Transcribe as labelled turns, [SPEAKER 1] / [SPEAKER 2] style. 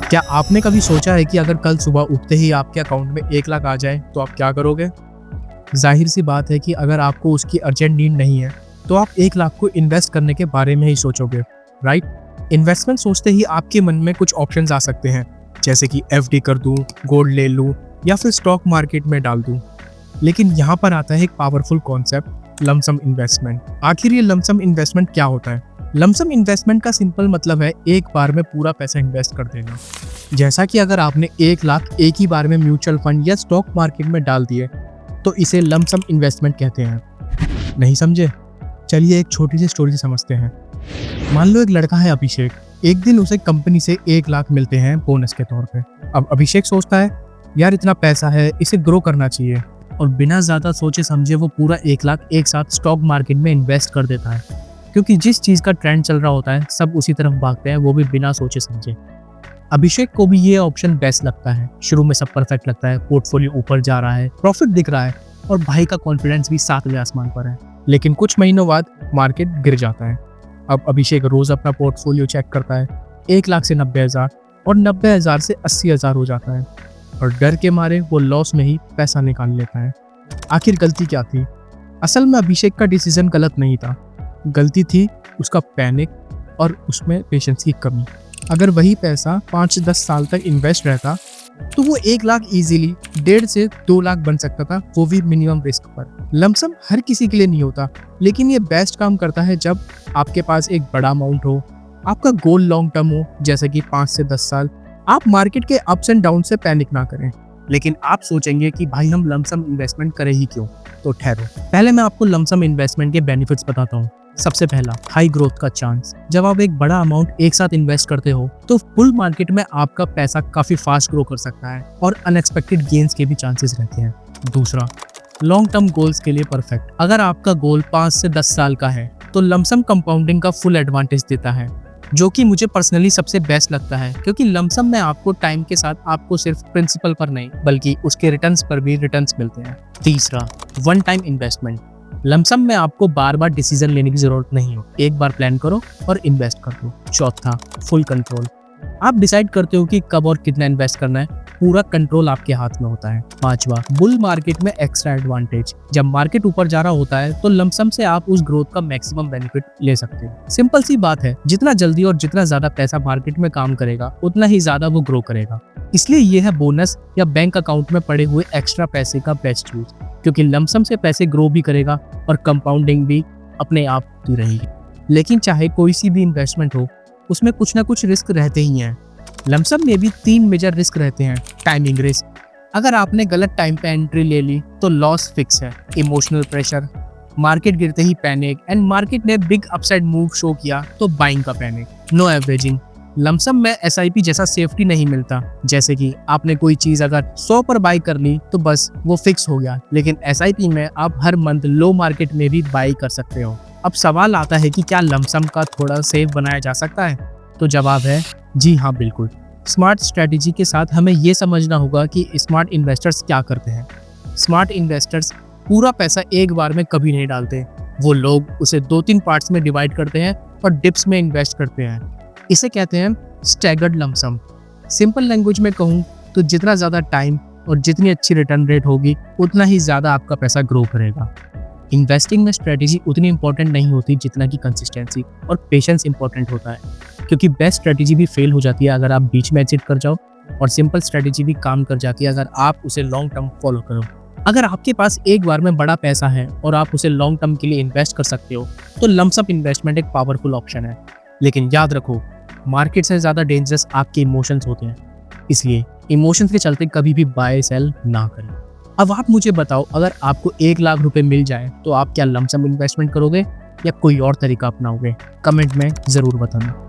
[SPEAKER 1] क्या आपने कभी सोचा है कि अगर कल सुबह उठते ही आपके अकाउंट में 1 लाख आ जाए तो आप क्या करोगे? जाहिर सी बात है कि अगर आपको उसकी अर्जेंट नीड नहीं है तो आप 1 लाख को इन्वेस्ट करने के बारे में ही सोचोगे, राइट? इन्वेस्टमेंट सोचते ही आपके मन में कुछ ऑप्शंस आ सकते हैं, जैसे कि एफडी कर दूं, गोल्ड ले लूं या फिर स्टॉक मार्केट में डाल दूं। लेकिन यहाँ पर आता है एक पावरफुल कॉन्सेप्ट, लमसम इन्वेस्टमेंट। आखिर ये लमसम इन्वेस्टमेंट क्या होता है? लमसम इन्वेस्टमेंट का सिंपल मतलब है एक बार में पूरा पैसा इन्वेस्ट कर देना। जैसा कि अगर आपने 1 लाख एक ही बार में म्यूचुअल फंड या स्टॉक मार्केट में डाल दिए तो इसे लमसम इन्वेस्टमेंट कहते हैं। नहीं समझे? चलिए एक छोटी सी स्टोरी से समझते हैं। मान लो एक लड़का है अभिषेक, एक दिन उसे कंपनी से 1 लाख मिलते हैं बोनस के तौर पे। अब अभिषेक सोचता है यार इतना पैसा है, इसे ग्रो करना चाहिए, और बिना ज़्यादा सोचे समझे वो पूरा 1 लाख एक साथ स्टॉक मार्केट में इन्वेस्ट कर देता है, क्योंकि जिस चीज़ का ट्रेंड चल रहा होता है सब उसी तरफ भागते हैं, वो भी बिना सोचे समझे। अभिषेक को भी ये ऑप्शन बेस्ट लगता है। शुरू में सब परफेक्ट लगता है, पोर्टफोलियो ऊपर जा रहा है, प्रॉफिट दिख रहा है और भाई का कॉन्फिडेंस भी 7वें आसमान पर है। लेकिन कुछ महीनों बाद मार्केट गिर जाता है। अब अभिषेक रोज अपना पोर्टफोलियो चेक करता है। 1 लाख से 90,000 और 90,000 से 80,000 हो जाता है, और डर के मारे वो लॉस में ही पैसा निकाल लेता है। आखिर गलती क्या थी? असल में अभिषेक का डिसीजन गलत नहीं था, गलती थी उसका पैनिक और उसमें पेशेंस की कमी। अगर वही पैसा 5 से 10 साल तक इन्वेस्ट रहता तो वो 1 लाख इजीली 1.5 से 2 लाख बन सकता था, वो भी मिनिमम रिस्क पर। लमसम हर किसी के लिए नहीं होता, लेकिन ये बेस्ट काम करता है जब आपके पास एक बड़ा अमाउंट हो, आपका गोल लॉन्ग टर्म हो, जैसे कि 5 से 10 साल। आप मार्केट के अप्स एंड डाउन से पैनिक ना करें। लेकिन आप सोचेंगे कि भाई हम लमसम इन्वेस्टमेंट करें ही क्यों? तो ठहरो, पहले मैं आपको लमसम इन्वेस्टमेंट के बेनिफिट्स बताता हूँ। सबसे पहला, हाई ग्रोथ का चांस। जब आप एक बड़ा अमाउंट एक साथ इन्वेस्ट करते हो तो बुल मार्केट में आपका पैसा काफी फास्ट ग्रो कर सकता है और अनएक्सपेक्टेड गेन्स के भी चांसेस रहते हैं। दूसरा, लॉन्ग टर्म गोल्स के लिए परफेक्ट। अगर आपका गोल 5 से 10 साल का है तो लमसम कंपाउंडिंग का फुल एडवांटेज देता है, जो कि मुझे पर्सनली सबसे बेस्ट लगता है, क्योंकि लमसम में आपको टाइम के साथ आपको सिर्फ प्रिंसिपल पर नहीं बल्कि उसके रिटर्न्स पर भी रिटर्न्स मिलते हैं। तीसरा, वन टाइम इन्वेस्टमेंट। लमसम में आपको बार बार डिसीजन लेने की जरूरत नहीं हो, एक बार प्लान करो और इन्वेस्ट कर दो। चौथा, फुल कंट्रोल। आप डिसाइड करते हो कि कब और कितना इन्वेस्ट करना है, पूरा कंट्रोल आपके हाथ में होता है। पांचवा, बुल मार्केट में एक्स्ट्रा एडवांटेज। जब मार्केट ऊपर जा रहा होता है तो लमसम से आप उस ग्रोथ का मैक्सिमम बेनिफिट ले सकते हो। सिंपल सी बात है, जितना जल्दी और जितना ज्यादा पैसा मार्केट में काम करेगा उतना ही ज्यादा वो ग्रो करेगा। इसलिए ये है बोनस या बैंक अकाउंट में पड़े हुए एक्स्ट्रा पैसे का बेस्ट यूज, क्योंकि लमसम से पैसे ग्रो भी करेगा और कंपाउंडिंग भी अपने आप होती रहेगी। लेकिन चाहे कोई सी भी इन्वेस्टमेंट हो, उसमें कुछ ना कुछ रिस्क रहते ही हैं। लमसम में भी 3 मेजर रिस्क रहते हैं। टाइमिंग रिस्क, अगर आपने गलत टाइम पे एंट्री ले ली तो लॉस फिक्स है। इमोशनल प्रेशर, मार्केट गिरते ही पैनिक एंड मार्केट ने बिग अपसाइड मूव शो किया तो बाइंग का पैनिक। नो एवरेजिंग, लमसम में एसआईपी जैसा सेफ्टी नहीं मिलता, जैसे कि आपने कोई चीज अगर 100 पर बाई कर ली तो बस वो फिक्स हो गया, लेकिन एसआईपी में आप हर मंथ लो मार्केट में भी बाई कर सकते हो। अब सवाल आता है कि क्या लमसम का थोड़ा सेफ बनाया जा सकता है? तो जवाब है जी हाँ, बिल्कुल। स्मार्ट स्ट्रेटेजी के साथ हमें ये समझना होगा कि स्मार्ट इन्वेस्टर्स क्या करते हैं। स्मार्ट इन्वेस्टर्स पूरा पैसा एक बार में कभी नहीं डालते। वो लोग उसे 2-3 पार्ट्स में डिवाइड करते हैं और डिप्स में इन्वेस्ट करते हैं। इसे कहते हैं स्टैगर्ड लमसम। सिंपल लैंग्वेज में कहूँ तो जितना ज़्यादा टाइम और जितनी अच्छी रिटर्न रेट होगी उतना ही ज़्यादा आपका पैसा ग्रो करेगा। इन्वेस्टिंग में स्ट्रेटेजी उतनी इंपॉर्टेंट नहीं होती जितना कि कंसिस्टेंसी और पेशेंस इंपॉर्टेंट होता है, क्योंकि बेस्ट स्ट्रेटेजी भी फेल हो जाती है अगर आप बीच में एग्जिट कर जाओ, और सिंपल स्ट्रेटेजी भी काम कर जाती है अगर आप उसे लॉन्ग टर्म फॉलो करो। अगर आपके पास एक बार में बड़ा पैसा है और आप उसे लॉन्ग टर्म के लिए इन्वेस्ट कर सकते हो तो लमसम इन्वेस्टमेंट एक पावरफुल ऑप्शन है। लेकिन याद रखो, मार्केट से ज़्यादा डेंजरस आपके इमोशंस होते हैं, इसलिए इमोशंस के चलते कभी भी बाय सेल ना करें। अब आप मुझे बताओ, अगर आपको 1 लाख रुपए मिल जाए तो आप क्या लमसम इन्वेस्टमेंट करोगे या कोई और तरीका अपनाओगे? कमेंट में ज़रूर बताना।